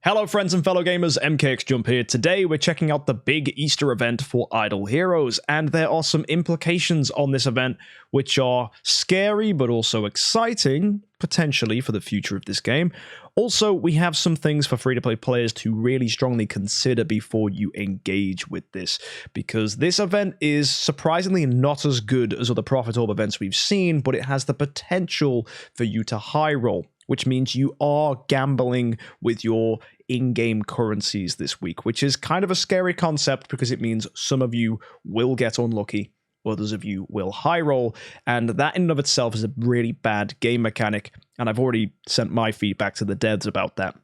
Hello friends and fellow gamers, MKxJUMP here. Today we're checking out the big Easter event for Idle Heroes, and there are some implications on this event which are scary but also exciting, potentially, for the future of this game. Also, we have some things for free-to-play players to really strongly consider before you engage with this, because this event is surprisingly not as good as other Profit Orb events we've seen, but it has the potential for you to high roll, which means you are gambling with your in-game currencies this week, which is kind of a scary concept because it means some of you will get unlucky, others of you will high roll, and that in and of itself is a really bad game mechanic, and I've already sent my feedback to the devs about that.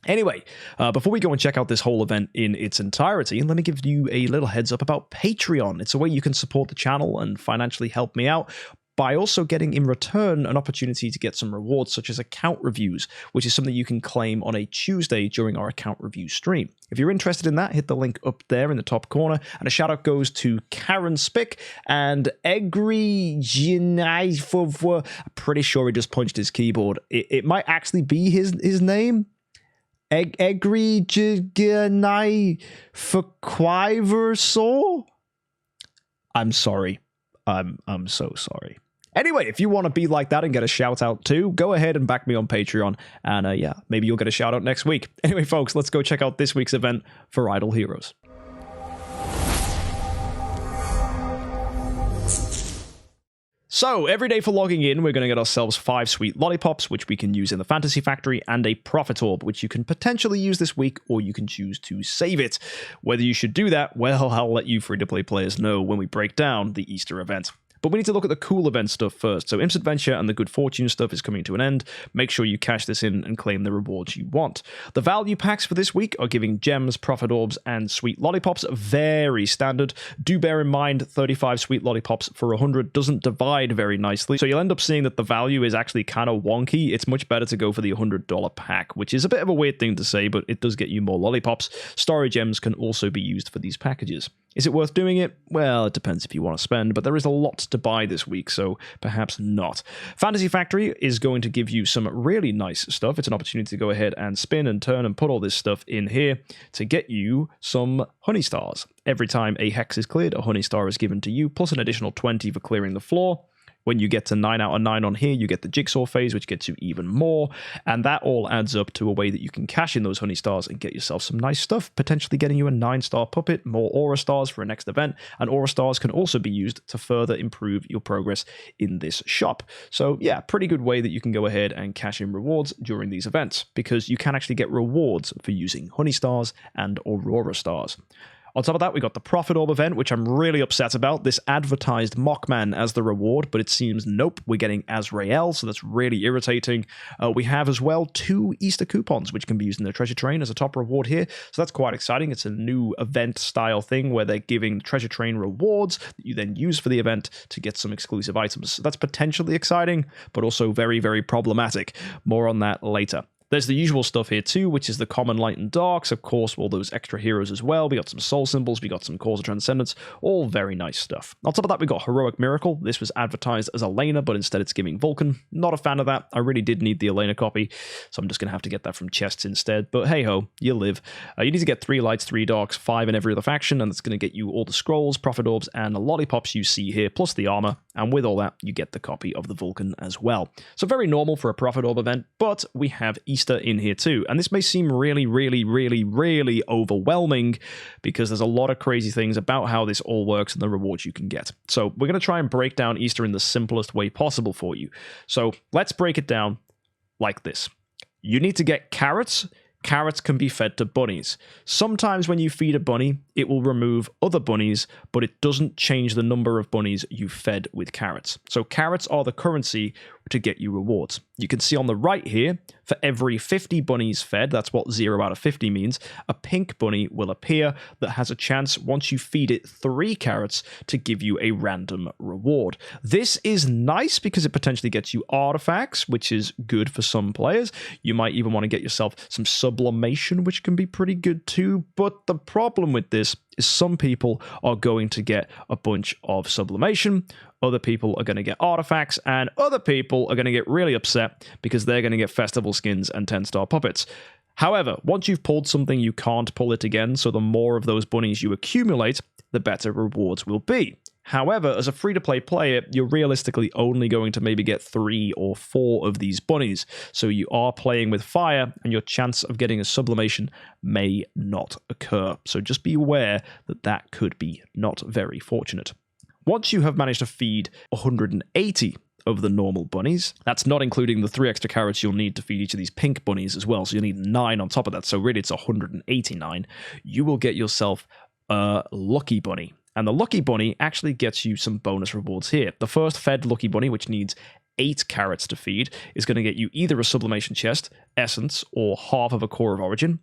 Anyway, before we go and check out this whole event in its entirety, let me give you a little heads up about Patreon. It's a way you can support the channel and financially help me out by also getting in return an opportunity to get some rewards such as account reviews, which is something you can claim on a Tuesday during our account review stream. If you're interested in that, hit the link up there in the top corner, and a shout out goes to Karen Spick and idleheroes. I'm pretty sure he just punched his keyboard. It might actually be his name. idleheroes. I'm sorry. I'm so sorry. Anyway, if you want to be like that and get a shout out too, go ahead and back me on Patreon, and yeah, maybe you'll get a shout out next week. Anyway, folks, let's go check out this week's event for Idle Heroes. So, every day for logging in, we're going to get ourselves 5 sweet lollipops, which we can use in the Fantasy Factory, and a Profit Orb, which you can potentially use this week, or you can choose to save it. Whether you should do that, well, I'll let you free-to-play players know when we break down the Easter event. But we need to look at the cool event stuff first. So Imp's Adventure and the Good Fortune stuff is coming to an end. Make sure you cash this in and claim the rewards you want. The value packs for this week are giving gems, profit orbs, and sweet lollipops. Very standard. Do bear in mind, 35 sweet lollipops for 100 doesn't divide very nicely. So you'll end up seeing that the value is actually kind of wonky. It's much better to go for the $100 pack, which is a bit of a weird thing to say, but it does get you more lollipops. Story gems can also be used for these packages. Is it worth doing it? Well, it depends if you want to spend, but there is a lot to buy this week, so perhaps not. Fantasy Factory is going to give you some really nice stuff. It's an opportunity to go ahead and spin and turn and put all this stuff in here to get you some honey stars. Every time a hex is cleared, a honey star is given to you, plus an additional 20 for clearing the floor. When you get to 9 out of 9 on here, you get the jigsaw phase, which gets you even more. And that all adds up to a way that you can cash in those honey stars and get yourself some nice stuff, potentially getting you a 9-star puppet, more aura stars for a next event. And aura stars can also be used to further improve your progress in this shop. So yeah, pretty good way that you can go ahead and cash in rewards during these events, because you can actually get rewards for using honey stars and aurora stars. On top of that, we got the Profit Orb event, which I'm really upset about. This advertised Mockman as the reward, but it seems nope, we're getting Azrael, so that's really irritating. We have as well 2 Easter coupons, which can be used in the treasure train as a top reward here, so that's quite exciting. It's a new event-style thing where they're giving treasure train rewards that you then use for the event to get some exclusive items. So that's potentially exciting, but also very, very problematic. More on that later. There's the usual stuff here too, which is the common light and darks, of course, all those extra heroes as well. We got some soul symbols, we got some cause of transcendence, all very nice stuff. On top of that, we got Heroic Miracle. This was advertised as Elena, but instead it's giving Vulcan. Not a fan of that. I really did need the Elena copy, so I'm just going to have to get that from chests instead. But hey ho, you live. You need to get 3 lights, 3 darks, 5 in every other faction, and that's going to get you all the scrolls, profit orbs, and the lollipops you see here, plus the armor. And with all that, you get the copy of the Vulcan as well. So very normal for a Profit Orb event, but we have Easter in here too. And this may seem really, really, really, really overwhelming because there's a lot of crazy things about how this all works and the rewards you can get. So we're going to try and break down Easter in the simplest way possible for you. So let's break it down like this. You need to get carrots. Carrots can be fed to bunnies. Sometimes when you feed a bunny, it will remove other bunnies, but it doesn't change the number of bunnies you fed with carrots. So carrots are the currency to get you rewards. You can see on the right here, for every 50 bunnies fed, that's what 0 out of 50 means, a pink bunny will appear that has a chance, once you feed it 3 carrots, to give you a random reward. This is nice because it potentially gets you artifacts, which is good for some players. You might even want to get yourself some sublimation, which can be pretty good too, but the problem with this is some people are going to get a bunch of sublimation, other people are going to get artifacts, and other people are going to get really upset because they're going to get festival skins and 10-star puppets. However, once you've pulled something, you can't pull it again, so the more of those bunnies you accumulate, the better rewards will be. However, as a free-to-play player, you're realistically only going to maybe get 3 or 4 of these bunnies, so you are playing with fire, and your chance of getting a sublimation may not occur. So just be aware that that could be not very fortunate. Once you have managed to feed 180 of the normal bunnies, that's not including the 3 extra carrots you'll need to feed each of these pink bunnies as well, so you'll need 9 on top of that, so really it's 189. You will get yourself a lucky bunny. And the lucky bunny actually gets you some bonus rewards here. The first fed lucky bunny, which needs 8 carrots to feed, is going to get you either a sublimation chest, essence, or half of a core of origin.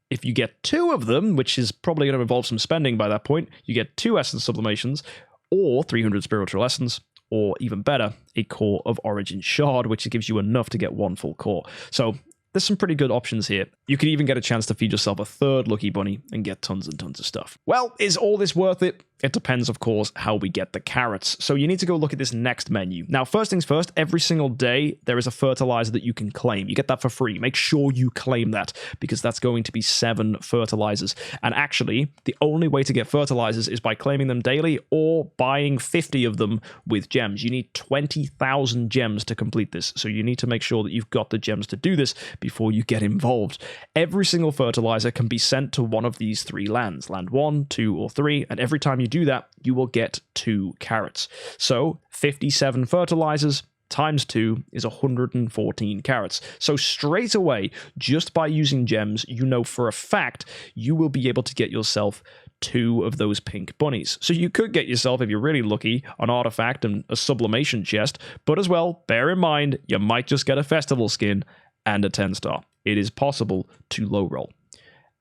If you get 2 of them, which is probably going to involve some spending by that point, you get 2 essence sublimations, or 300 spiritual essence, or even better, a core of origin shard, which gives you enough to get 1 full core. So there's some pretty good options here. You could even get a chance to feed yourself a 3rd lucky bunny and get tons and tons of stuff. Well, is all this worth it? It depends, of course, how we get the carrots. So you need to go look at this next menu. Now, first things first, every single day, there is a fertilizer that you can claim. You get that for free. Make sure you claim that, because that's going to be 7 fertilizers. And actually, the only way to get fertilizers is by claiming them daily or buying 50 of them with gems. You need 20,000 gems to complete this. So you need to make sure that you've got the gems to do this before you get involved. Every single fertilizer can be sent to one of these 3 lands, land 1, 2, or 3, and every time you do that, you will get 2 carrots. So 57 fertilizers times 2 is 114 carrots. So straight away, just by using gems, you know for a fact you will be able to get yourself 2 of those pink bunnies. So you could get yourself, if you're really lucky, an artifact and a sublimation chest, but as well, bear in mind, you might just get a festival skin and a 10-star. It is possible to low roll.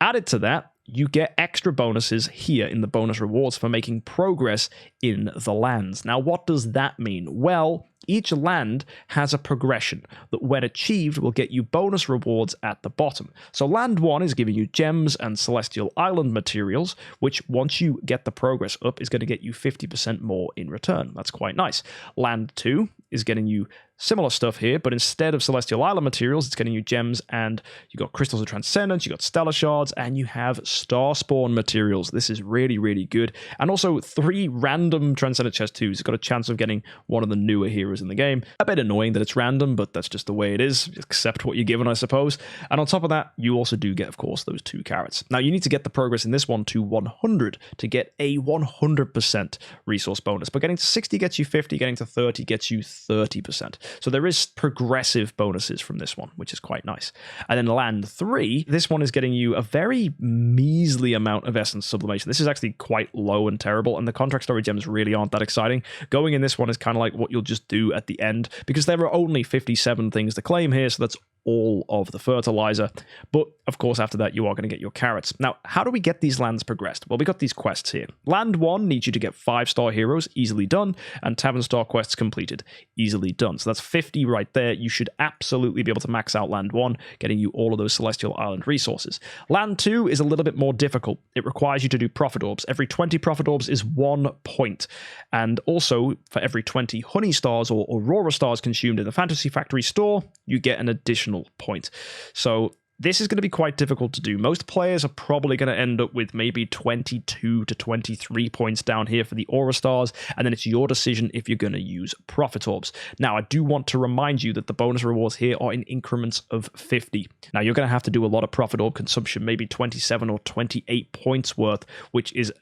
Added to that, you get extra bonuses here in the bonus rewards for making progress in the lands. Now, what does that mean? Well, each land has a progression that, when achieved, will get you bonus rewards at the bottom. So land 1 is giving you gems and celestial island materials, which once you get the progress up is going to get you 50% more in return. That's quite nice. Land 2 is getting you similar stuff here, but instead of celestial island materials, it's getting you gems, and you got crystals of transcendence, you got stellar shards, and you have star spawn materials. This is really, really good. And also 3 random transcendent chest 2s. You've got a chance of getting one of the newer heroes in the game. A bit annoying that it's random, but that's just the way it is. Accept what you're given, I suppose. And on top of that, you also do get, of course, those 2 carrots. Now, you need to get the progress in this one to 100 to get a 100% resource bonus. But getting to 60 gets you 50, getting to 30 gets you 30%. So there is progressive bonuses from this one, which is quite nice. And then land 3, this one is getting you a very measly amount of essence sublimation. This is actually quite low and terrible, and the contract story gems really aren't that exciting. Going in this one is kind of like what you'll just do at the end, because there are only 57 things to claim here, so that's all of the fertilizer. But of course, after that, you are going to get your carrots. Now, how do we get these lands progressed? Well, we got these quests here. Land 1 needs you to get 5-star heroes, easily done, and 7-star quests completed, easily done. So that's 50 right there. You should absolutely be able to max out land 1, getting you all of those celestial island resources. Land 2 is a little bit more difficult. It requires you to do profit orbs. Every 20 profit orbs is 1 point. And also, for every 20 honey stars or aurora stars consumed in the Fantasy Factory store, you get an additional point. So this is going to be quite difficult to do. Most players are probably going to end up with maybe 22 to 23 points down here for the aura stars, and then it's your decision if you're going to use profit orbs. Now, I do want to remind you that the bonus rewards here are in increments of 50. Now, you're going to have to do a lot of profit orb consumption, maybe 27 or 28 points worth, which is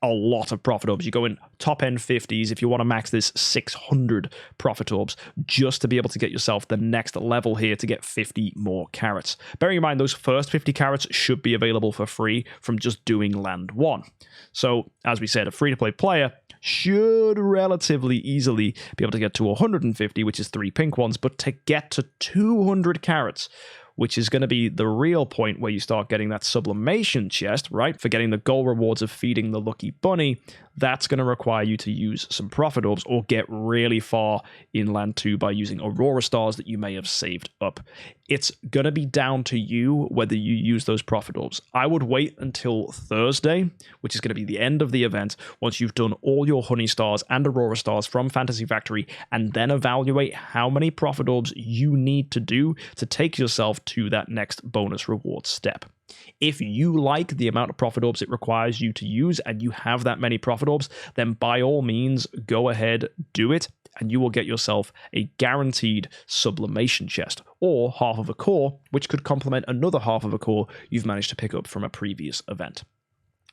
a lot of profit orbs. You go in top end 50s if you want to max this 600 profit orbs just to be able to get yourself the next level here to get 50 more carrots. Bearing in mind, those first 50 carrots should be available for free from just doing land 1. So, as we said, a free-to-play player should relatively easily be able to get to 150, which is 3 pink ones, but to get to 200 carrots, which is going to be the real point where you start getting that sublimation chest, right? For getting the goal rewards of feeding the lucky bunny. that's going to require you to use some profit orbs or get really far in Land 2 by using Aurora Stars that you may have saved up. It's going to be down to you whether you use those profit orbs. I would wait until Thursday, which is going to be the end of the event, once you've done all your Honey Stars and Aurora Stars from Fantasy Factory, and then evaluate how many profit orbs you need to do to take yourself to that next bonus reward step. If you like the amount of profit orbs it requires you to use and you have that many profit orbs, then by all means, go ahead, do it, and you will get yourself a guaranteed sublimation chest, or half of a core, which could complement another half of a core you've managed to pick up from a previous event.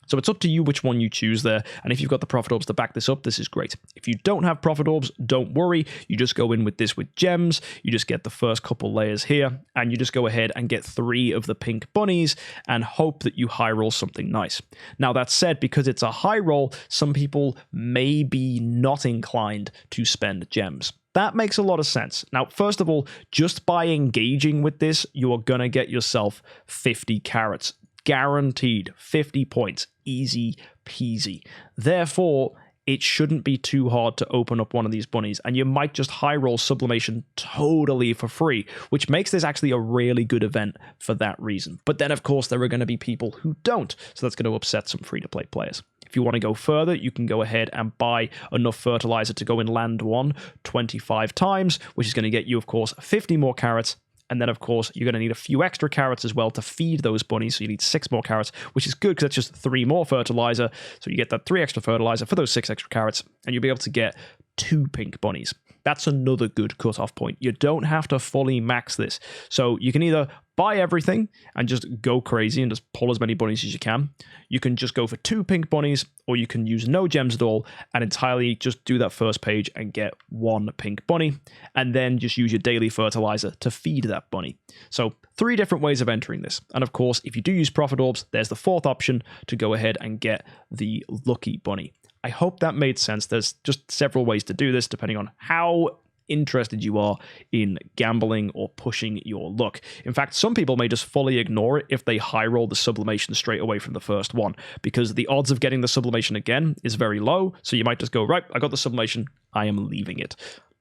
So it's up to you which one you choose there, and if you've got the profit orbs to back this up, this is great. If you don't have profit orbs, don't worry. You just go in with this with gems, you just get the first couple layers here, and you just go ahead and get 3 of the pink bunnies and hope that you high roll something nice. Now that said, because it's a high roll, some people may be not inclined to spend gems. That makes a lot of sense. Now, first of all, just by engaging with this, you are going to get yourself 50 carats. Guaranteed 50 points, easy peasy. Therefore, it shouldn't be too hard to open up one of these bunnies, and you might just high roll sublimation totally for free, which makes this actually a really good event for that reason. But then, of course, there are going to be people who don't, so that's going to upset some free-to-play players. If you want to go further, you can go ahead and buy enough fertilizer to go in Land 1 25 times, which is going to get you, of course, 50 more carats. And then, of course, you're going to need a few extra carats as well to feed those bunnies. So you need 6 more carats, which is good because that's just 3 more fertilizer. So you get that 3 extra fertilizer for those 6 extra carats, and you'll be able to get 2 pink bunnies. That's another good cutoff point. You don't have to fully max this. So you can either buy everything and just go crazy and just pull as many bunnies as you can. You can just go for 2 pink bunnies, or you can use no gems at all and entirely just do that first page and get 1 pink bunny, and then just use your daily fertilizer to feed that bunny. So 3 different ways of entering this. And of course, if you do use profit orbs, there's the 4th option to go ahead and get the lucky bunny. I hope that made sense. There's just several ways to do this depending on how interested you are in gambling or pushing your luck. In fact, some people may just fully ignore it if they high roll the sublimation straight away from the first one, because the odds of getting the sublimation again is very low. So you might just go, right, I got the sublimation, I am leaving it.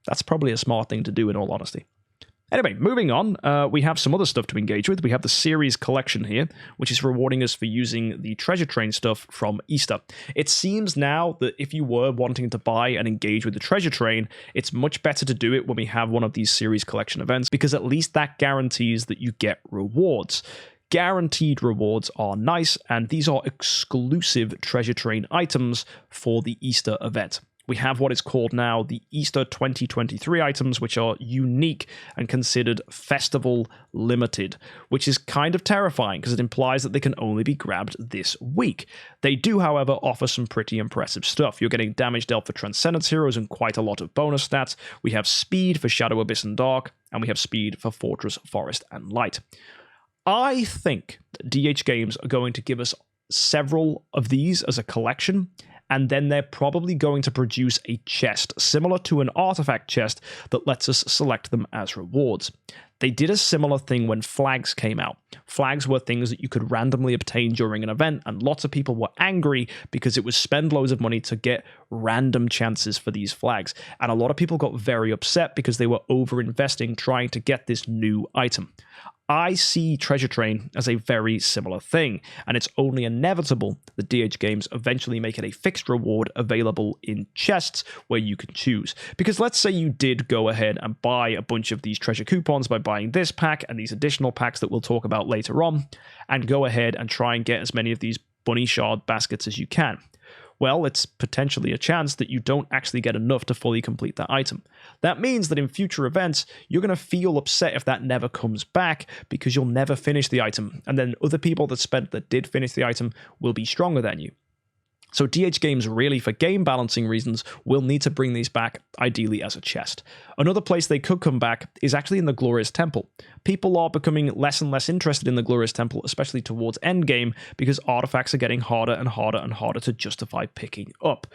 That's probably a smart thing to do in all honesty. Anyway, moving on, we have some other stuff to engage with. We have the series collection here, which is rewarding us for using the treasure train stuff from Easter. It seems now that if you were wanting to buy and engage with the treasure train, it's much better to do it when we have one of these series collection events, because at least that guarantees that you get rewards. Guaranteed rewards are nice, and these are exclusive treasure train items for the Easter event. We have what is called now the Easter 2023 items, which are unique and considered festival limited, which is kind of terrifying because it implies that they can only be grabbed this week. They do, however, offer some pretty impressive stuff. You're getting damage dealt for Transcendence Heroes and quite a lot of bonus stats. We have speed for Shadow, Abyss, and Dark, and we have speed for Fortress, Forest, and Light. I think that DH Games are going to give us several of these as a collection, and then they're probably going to produce a chest similar to an artifact chest that lets us select them as rewards. They did a similar thing when flags came out. Flags were things that you could randomly obtain during an event, and lots of people were angry because it was spend loads of money to get random chances for these flags. And a lot of people got very upset because they were over-investing trying to get this new item. I see Treasure Train as a very similar thing, and it's only inevitable that DH Games eventually make it a fixed reward available in chests where you can choose. Because let's say you did go ahead and buy a bunch of these treasure coupons by buying this pack and these additional packs that we'll talk about later on, and go ahead and try and get as many of these bunny shard baskets as you can. Well, it's potentially a chance that you don't actually get enough to fully complete that item. That means that in future events, you're going to feel upset if that never comes back because you'll never finish the item, and then other people that did finish the item will be stronger than you. So DH Games really, for game balancing reasons, will need to bring these back, ideally as a chest. Another place they could come back is actually in the Glorious Temple. People are becoming less and less interested in the Glorious Temple, especially towards endgame, because artifacts are getting harder and harder and harder to justify picking up.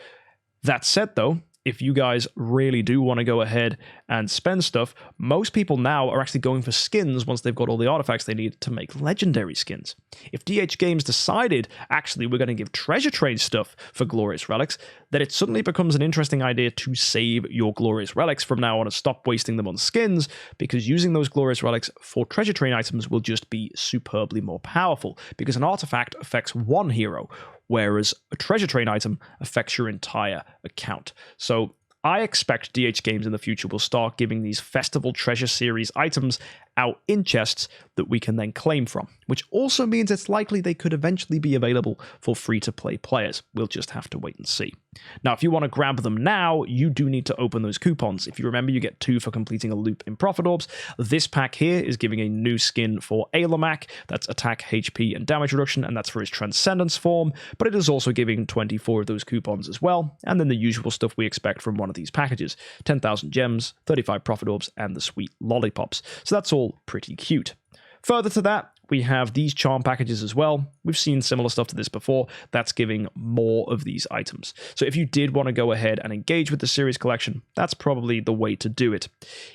That said, though, if you guys really do want to go ahead and spend stuff, most people now are actually going for skins once they've got all the artifacts they need to make legendary skins. If DH Games decided, actually, we're going to give treasure trade stuff for glorious relics, then it suddenly becomes an interesting idea to save your glorious relics from now on and stop wasting them on skins, because using those glorious relics for treasure trade items will just be superbly more powerful, because an artifact affects one hero, whereas a treasure trade item affects your entire account. So I expect DH Games in the future will start giving these Festival Treasure Series items out in chests that we can then claim from, which also means it's likely they could eventually be available for free-to-play players. We'll just have to wait and see. Now, if you want to grab them now, you do need to open those coupons. If you remember, you get 2 for completing a loop in Prophet Orbs. This pack here is giving a new skin for Ailamak. That's attack, HP, and damage reduction, and that's for his Transcendence form, but it is also giving 24 of those coupons as well, and then the usual stuff we expect from one of these packages: 10,000 gems, 35 Prophet Orbs, and the sweet lollipops. So that's all pretty cute. Further to that, we have these charm packages as well. We've seen similar stuff to this before. That's giving more of these items. So if you did want to go ahead and engage with the series collection, that's probably the way to do it.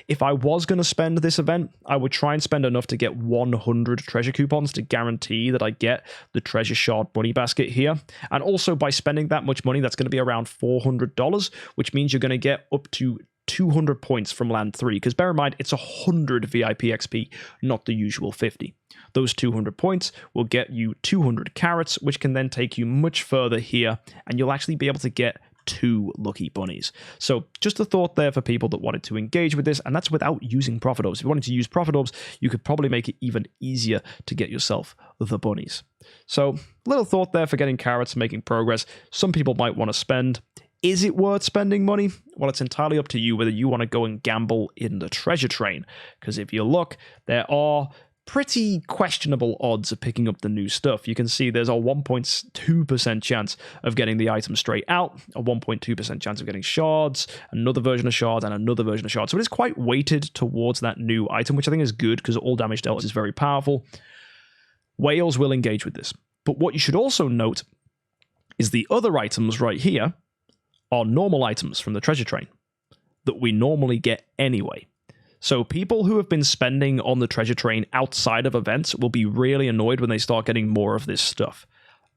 If I was going to spend this event, I would try and spend enough to get 100 treasure coupons to guarantee that I get the treasure shard money basket here. And also by spending that much money, that's going to be around $400, which means you're going to get up to 200 points from Land 3, because bear in mind, it's 100 VIP XP, not the usual 50. Those 200 points will get you 200 carrots, which can then take you much further here, and you'll actually be able to get 2 lucky bunnies. So just a thought there for people that wanted to engage with this, and that's without using Prophet Orbs. If you wanted to use Prophet Orbs, you could probably make it even easier to get yourself the bunnies. So little thought there for getting carrots, making progress. Some people might want to spend. Is it worth spending money? Well, it's entirely up to you whether you want to go and gamble in the treasure train. Because if you look, there are pretty questionable odds of picking up the new stuff. You can see there's a 1.2% chance of getting the item straight out, a 1.2% chance of getting shards, another version of shards, and another version of shards. So it is quite weighted towards that new item, which I think is good because all damage dealt is very powerful. Whales will engage with this. But what you should also note is the other items right here are normal items from the treasure train that we normally get anyway. So people who have been spending on the treasure train outside of events will be really annoyed when they start getting more of this stuff.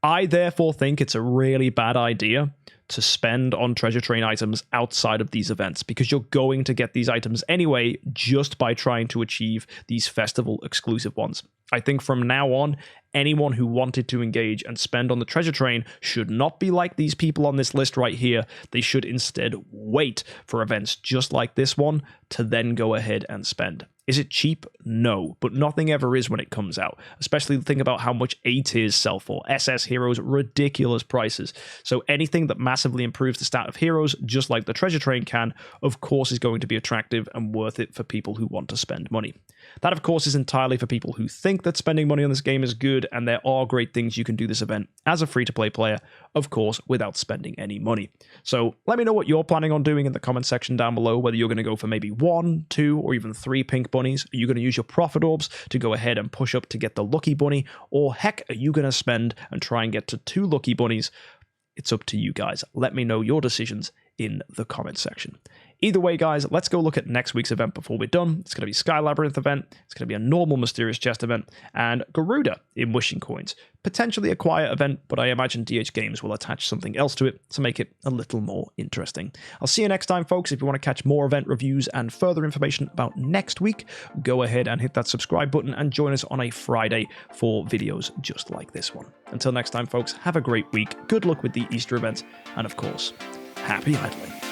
I therefore think it's a really bad idea to spend on treasure train items outside of these events, because you're going to get these items anyway just by trying to achieve these festival exclusive ones. I think from now on, anyone who wanted to engage and spend on the treasure train should not be like these people on this list right here. They should instead wait for events just like this one to then go ahead and spend. Is it cheap? No, but nothing ever is when it comes out. Especially think about how much A tiers sell for. SS heroes, ridiculous prices. So anything that massively improves the stat of heroes, just like the treasure train can, of course is going to be attractive and worth it for people who want to spend money. That, of course, is entirely for people who think that spending money on this game is good, and there are great things you can do this event as a free-to-play player, of course, without spending any money. So let me know what you're planning on doing in the comment section down below, whether you're going to go for maybe 1, 2, or even 3 pink bunnies. Are you going to use your Prophet Orbs to go ahead and push up to get the lucky bunny? Or heck, are you going to spend and try and get to 2 lucky bunnies? It's up to you guys. Let me know your decisions in the comment section. Either way, guys, let's go look at next week's event before we're done. It's going to be Sky Labyrinth event, it's going to be a normal Mysterious Chest event, and Garuda in Wishing Coins. Potentially a quiet event, but I imagine DH Games will attach something else to it to make it a little more interesting. I'll see you next time, folks. If you want to catch more event reviews and further information about next week, go ahead and hit that subscribe button and join us on a Friday for videos just like this one. Until next time, folks, have a great week, good luck with the Easter events, and of course, happy idling.